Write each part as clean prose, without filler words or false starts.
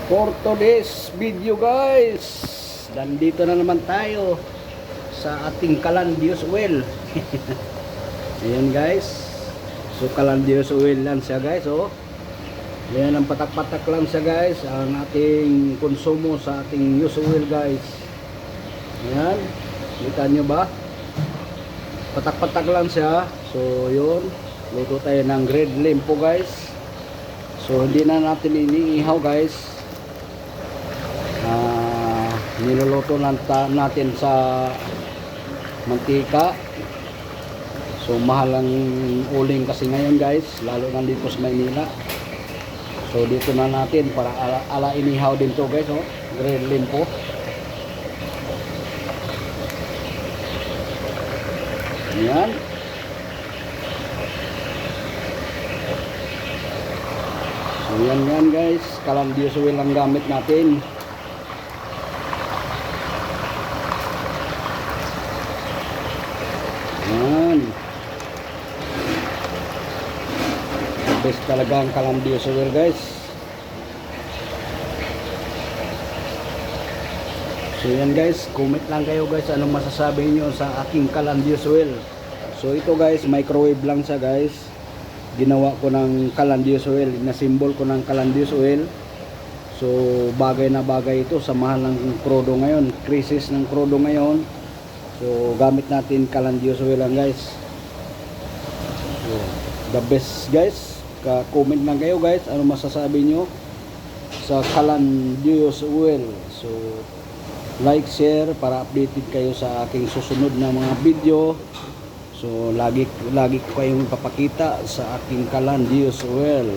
For today's video guys, nandito na naman tayo sa ating Calandios oil. Ayan guys. So Calandios oil lang siya guys, oh. Ayan, ang patak-patak lang siya guys, ang ating konsumo sa ating use oil guys. Ayan, kita nyo ba? Patak-patak lang siya. So yun, luto tayo ng red limpo guys. So hindi na natin iniihaw guys. Niluluto natin sa mantika. So mahal ang uling kasi ngayon guys, lalo na dito sa Maynila. So dito na natin para ala inihaw din to guys, oh, red limpo. Yan. So yan guys, Calandios oil ang gamit natin. Yan. Best talaga ang Calandios oil guys. So yan guys, comment lang kayo guys anong masasabi niyo sa aking Calandios oil. So ito guys, microwave lang siya guys. Ginawa ko ng Calandios oil, na-symbol ko ng Calandios oil. So bagay na bagay ito sa mahal ng krudo ngayon, crisis ng krudo ngayon. So gamit natin Calandios oil lang guys. So, the best guys. Comment lang kayo guys ano masasabi nyo sa Calandios oil. So like, share para updated kayo sa aking susunod na mga video. So lagi ko kayong papakita sa aking Calandios oil.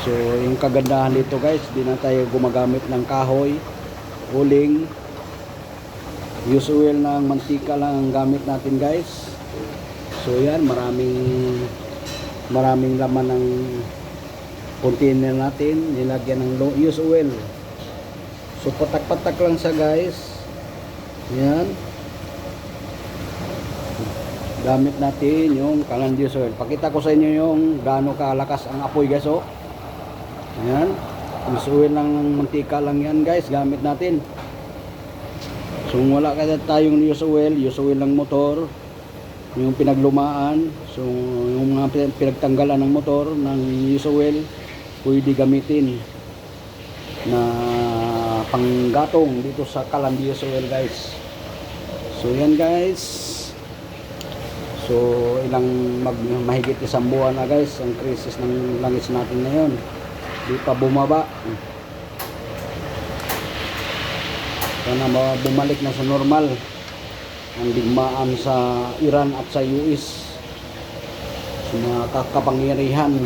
So yung kagandahan dito guys, di na tayo gumagamit ng kahoy, uling. Use oil ng mantika lang ang gamit natin guys. So yan, maraming laman ng container natin, nilagyan ng use oil. So patak-patak lang siya guys. Yan. Gamit natin yung Calandios oil. Pakita ko sa inyo yung gaano kalakas ang apoy guys, oh. Yan. Use oil ng mantika lang yan guys, gamit natin. So wala kasi tayong use oil ng motor, yung pinaglumaan, so yung mga pinagtanggalan ng motor ng use oil, pwede gamitin na panggatong dito sa Calandios oil guys. So yan guys. So ilang mahigit isang buwan na guys ang krisis ng langis natin ngayon. Di pa bumaba. Sana bumalik na sa normal ang digmaan sa Iran at sa US. Sa mga kapangyarihan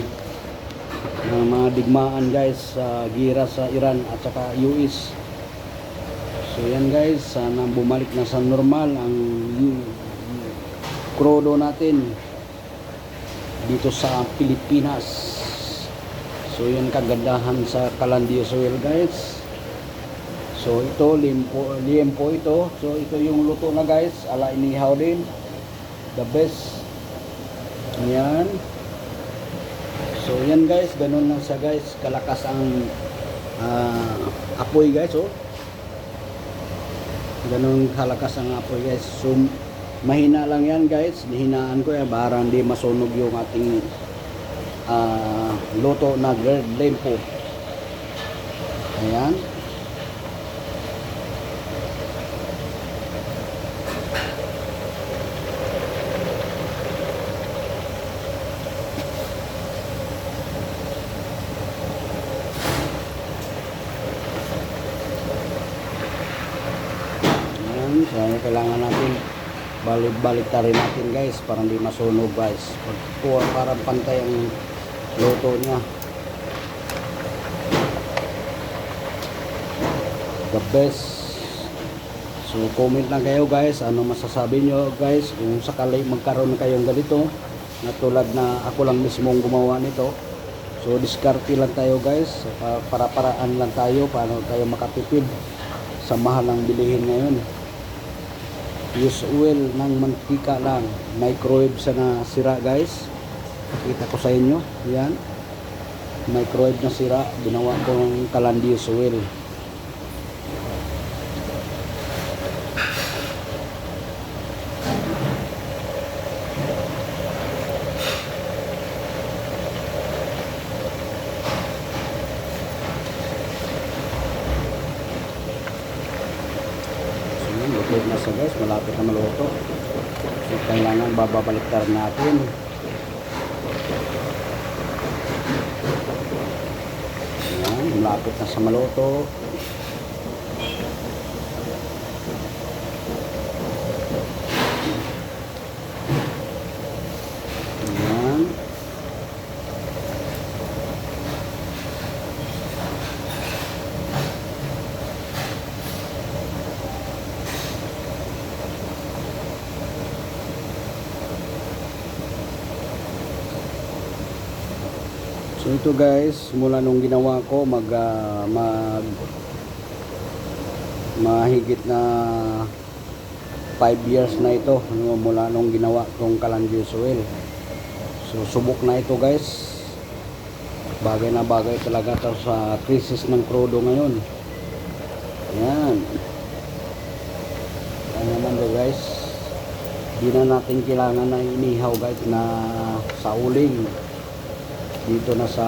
ng mga digmaan guys sa gira sa Iran at saka US. So yan guys, sana bumalik na sa normal ang krudo natin dito sa Pilipinas. So yan kagandahan sa Calandios oil guys. So ito liempo ito. So ito yung luto na guys, ala inihaw din. The best. Yan. So yan guys, ganun lang siya guys, kalakas ang apoy guys, oh. Ganun kalakas ang apoy guys. So mahina lang yan guys, nihinaan ko yan para hindi masunog yung ating luto na red limpo. Ayan. So kailangan natin balik rin natin guys para hindi masunog guys. Para pantay ang luto niya. The best. So comment lang kayo guys ano masasabi nyo guys kung sakali magkaroon kayong ganito na tulad na ako lang mismong gumawa nito. So diskarte lang tayo guys, para-paraan lang tayo paano tayo makatipid sa mahal ng bilihin ngayon. Use oil ng mantika lang, microwave sa nasira guys. Kita ko sa inyo, yan. microwave na sira, ginawa ko ng Calandius oil. Luto na siya guys, malapit na maluto. So kailangan bababaliktad natin. Ayan, malapit na sa maluto. Ayan. So ito guys, mula nung ginawa ko mahigit na 5 years na ito mula nung ginawa kong Calandius oil. So subok na ito guys. Bagay na bagay talaga ito sa krisis ng crudo ngayon. Ayan. Ayan naman do guys. Di na natin kailangan na inihaw guys na sa uling. Dito na sa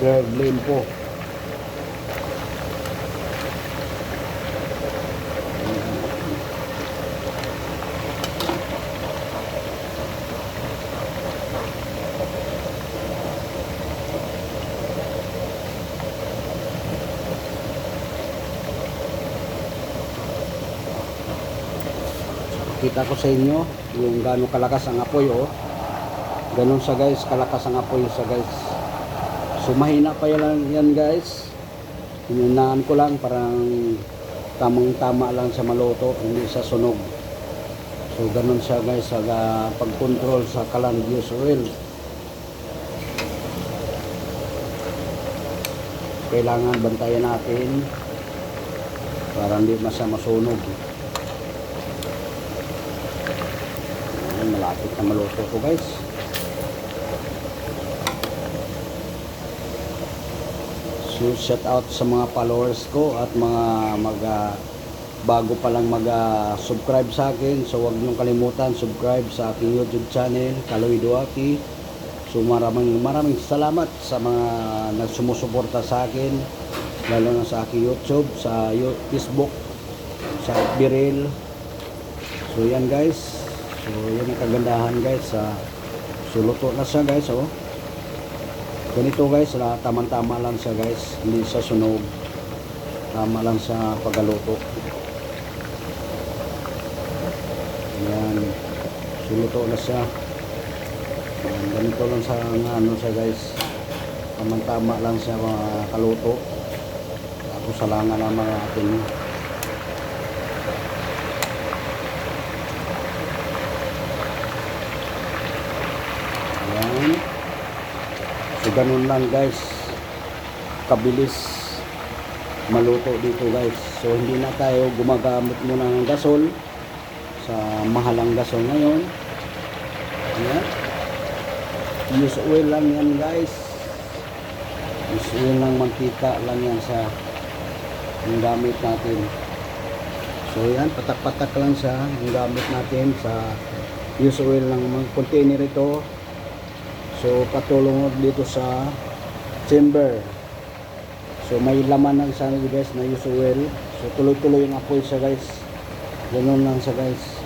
third lane po. Kita ko sa inyo yung gaano kalakas ang apoy ganun sa guys, kalakas ang apoy sa guys. So mahina pa yan guys. Hinunaan ko lang parang tamang tama lang sa maluto, hindi sa sunog. So ganun siya guys sa pag-control sa Calandius oil. Kailangan bantayan natin para hindi masunog. Malapit na maluto ko guys. So shout out sa mga followers ko at mga bago pa lang subscribe sa akin. So huwag niyong kalimutan subscribe sa aking YouTube channel, Kaloy Duaki. So maraming salamat sa mga nagsumusuporta sa akin, lalo na sa aking YouTube, sa Facebook, sa FB Reel. So yan guys. So yan ang kagandahan guys. So luto na siya guys ganito guys, tamang-tama lang siya guys, hindi sa sunog, tama lang sa paggaluto. Ayan, suluto na siya. Ayan, ganito lang sa siya guys, tamang-tama lang siya mga kaluto. Tapos salangan naman natin. Ayan. So ganun lang guys, kabilis maluto dito guys. So hindi na tayo gumagamit muna ng gasol sa mahalang gasol ngayon. Ayan. Use oil lang yan guys. Use oil lang, mantika lang yan sa yung gamit natin. So yan, patak-patak lang siya yung gamit natin sa use oil lang mga container ito. So patulong dito sa chamber. So may laman ng sana guys na use oil. So tuloy-tuloy yung apoy siya guys. Ganun lang siya guys.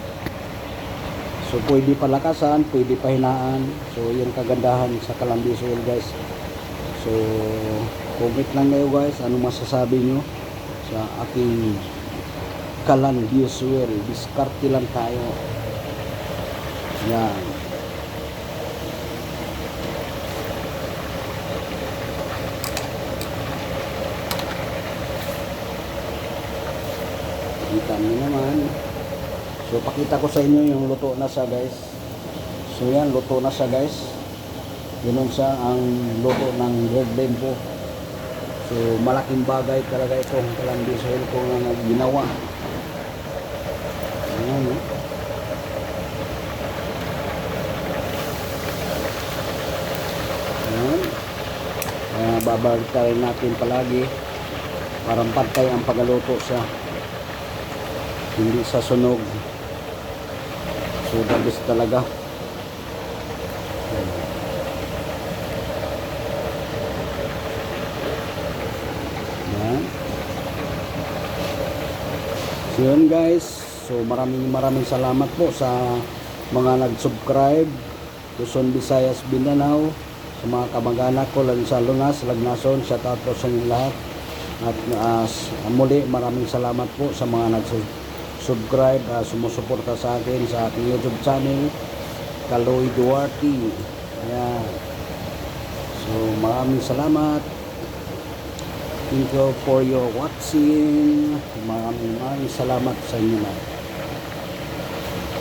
So pwede palakasan, pwede pahinaan. So yung kagandahan sa Calandius oil guys. So comment lang kayo guys, ano masasabi nyo sa aking Calandius oil. Diskarte lang tayo. Yan. Kita nyo naman. So pakita ko sa inyo yung luto na siya guys. So yan, luto na siya guys. Ganun siya ang luto ng red lane po. So malaking bagay talaga itong Calandius oil ko na ginawa. Ayan Ayan. babalikan natin palagi para pantay ang pagluto siya, hindi sa sunog. So the best talaga. Yan. So yun guys, so maraming salamat po sa mga nag-subscribe, Luzon, Visayas, Mindanao, sa mga kamag-anak ko lang sa Lunas, Lagnason, shout out po sa inyo lahat. At muli maraming salamat po sa mga nag-subscribe, sumusuporta sa akin sa aking YouTube channel, Kaloy Duarte. Ayan. So maraming salamat. Thank you for your watching. Maraming salamat sa inyo lahat.